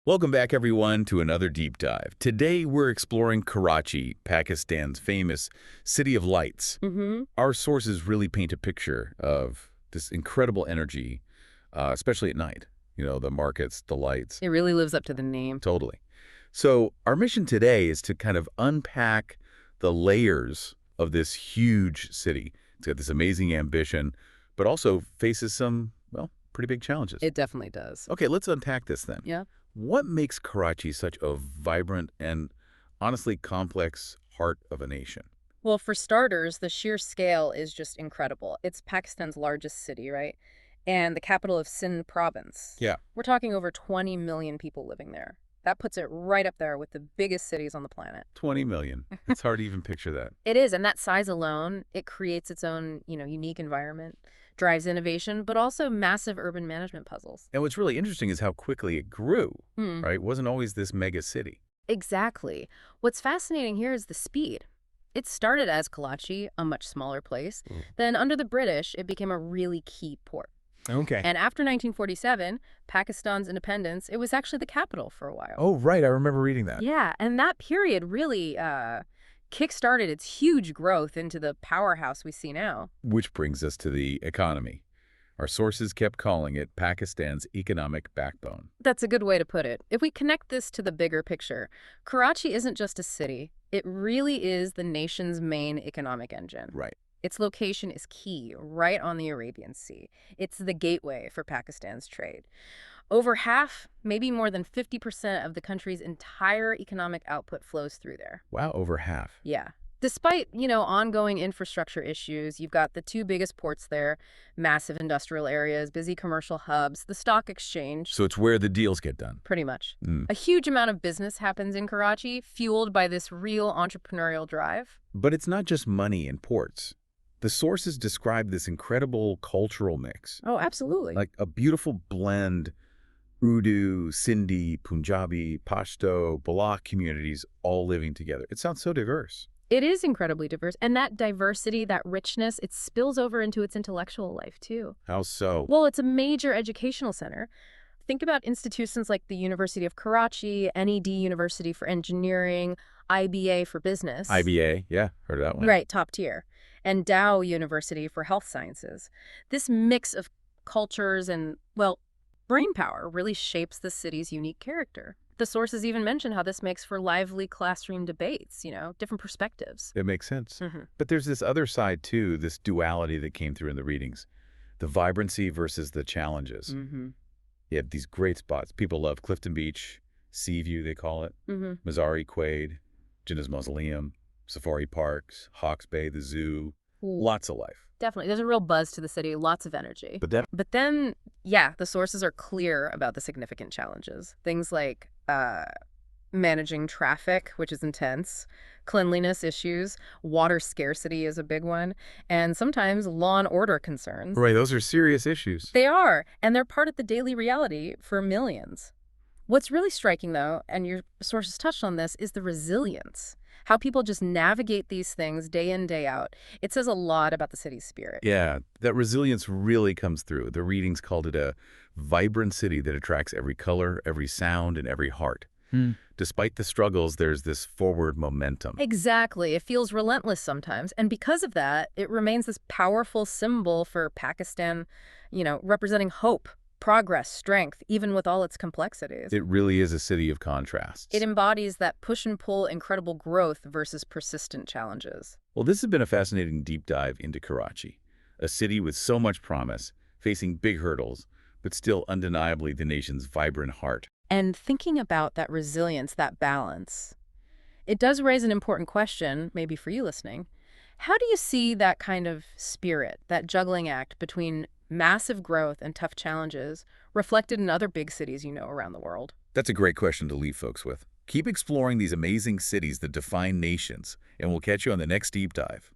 Welcome back, everyone, to another deep dive. Today, we're exploring Karachi, Pakistan's famous City of Lights. Our sources really paint a picture of this incredible energy, especially at night. You know, the markets, the lights. It really lives up to the name. Totally. So our mission today is to kind of unpack the layers of this huge city. It's got this amazing ambition, but also faces some, well, pretty big challenges. It definitely does. Okay, let's unpack this then. Yeah. What makes Karachi such a vibrant and honestly complex heart of a nation? Well, for starters, the sheer scale is just incredible. It's Pakistan's largest city, right? And the capital of Sindh province. Yeah. We're talking over 20 million people living there. That puts it right up there with the biggest cities on the planet. 20 million. It's hard to even picture that. It is, and that size alone, it creates its own, unique environment, drives innovation, but also massive urban management puzzles. And what's really interesting is how quickly it grew, right? It wasn't always this mega city. Exactly. What's fascinating here is the speed. It started as Karachi, a much smaller place. Then under the British, it became a really key port. Okay. And after 1947, Pakistan's independence, it was actually the capital for a while. Oh, right. I remember reading that. Yeah, and that period really kick-started its huge growth into the powerhouse we see now. Which brings us to the economy. Our sources kept calling it Pakistan's economic backbone. That's a good way to put it. If we connect this to the bigger picture, Karachi isn't just a city. It really is the nation's main economic engine. Right. Its location is key, right on the Arabian Sea. It's the gateway for Pakistan's trade. Over half, maybe more than 50% of the country's entire economic output flows through there. Wow, over half. Yeah. Despite, ongoing infrastructure issues, you've got the two biggest ports there, massive industrial areas, busy commercial hubs, the stock exchange. So it's where the deals get done. Pretty much. A huge amount of business happens in Karachi, fueled by this real entrepreneurial drive. But it's not just money and ports. The sources describe this incredible cultural mix. Oh, absolutely. Like a beautiful blend, Urdu, Sindhi, Punjabi, Pashto, Balak communities all living together. It sounds so diverse. It is incredibly diverse. And that diversity, that richness, it spills over into its intellectual life, too. How so? Well, it's a major educational center. Think about institutions like the University of Karachi, NED University for Engineering, IBA for Business. IBA, yeah, heard of that one. Right, top tier. And Dow University for Health Sciences. This mix of cultures and, well, brainpower really shapes the city's unique character. The sources even mention how this makes for lively classroom debates, different perspectives. It makes sense. But there's this other side, too, this duality that came through in the readings. The vibrancy versus the challenges. You have these great spots. People love Clifton Beach, Sea View, they call it, Mazari Quaid, Jinnah's Mausoleum, Safari Parks, Hawke's Bay, the zoo. Lots of life. Definitely. There's a real buzz to the city, lots of energy. But then, the sources are clear about the significant challenges. Things like managing traffic, which is intense, cleanliness issues, water scarcity is a big one, and sometimes law and order concerns. Right, those are serious issues. They are, and they're part of the daily reality for millions. What's really striking, though, and your sources touched on this, is the resilience. How people just navigate these things day in, day out. It says a lot about the city's spirit. Yeah, that resilience really comes through. The readings called it a vibrant city that attracts every color, every sound, and every heart. Despite the struggles, there's this forward momentum. Exactly. It feels relentless sometimes. And because of that, it remains this powerful symbol for Pakistan, representing hope, progress, strength, even with all its complexities. It really is a city of contrasts. It embodies that push and pull incredible growth versus persistent challenges. Well, this has been a fascinating deep dive into Karachi, a city with so much promise, facing big hurdles, but still undeniably the nation's vibrant heart. And thinking about that resilience, that balance, it does raise an important question, maybe for you listening. How do you see that kind of spirit, that juggling act between massive growth and tough challenges reflected in other big cities around the world? That's a great question to leave folks with. Keep exploring these amazing cities that define nations, and we'll catch you on the next deep dive.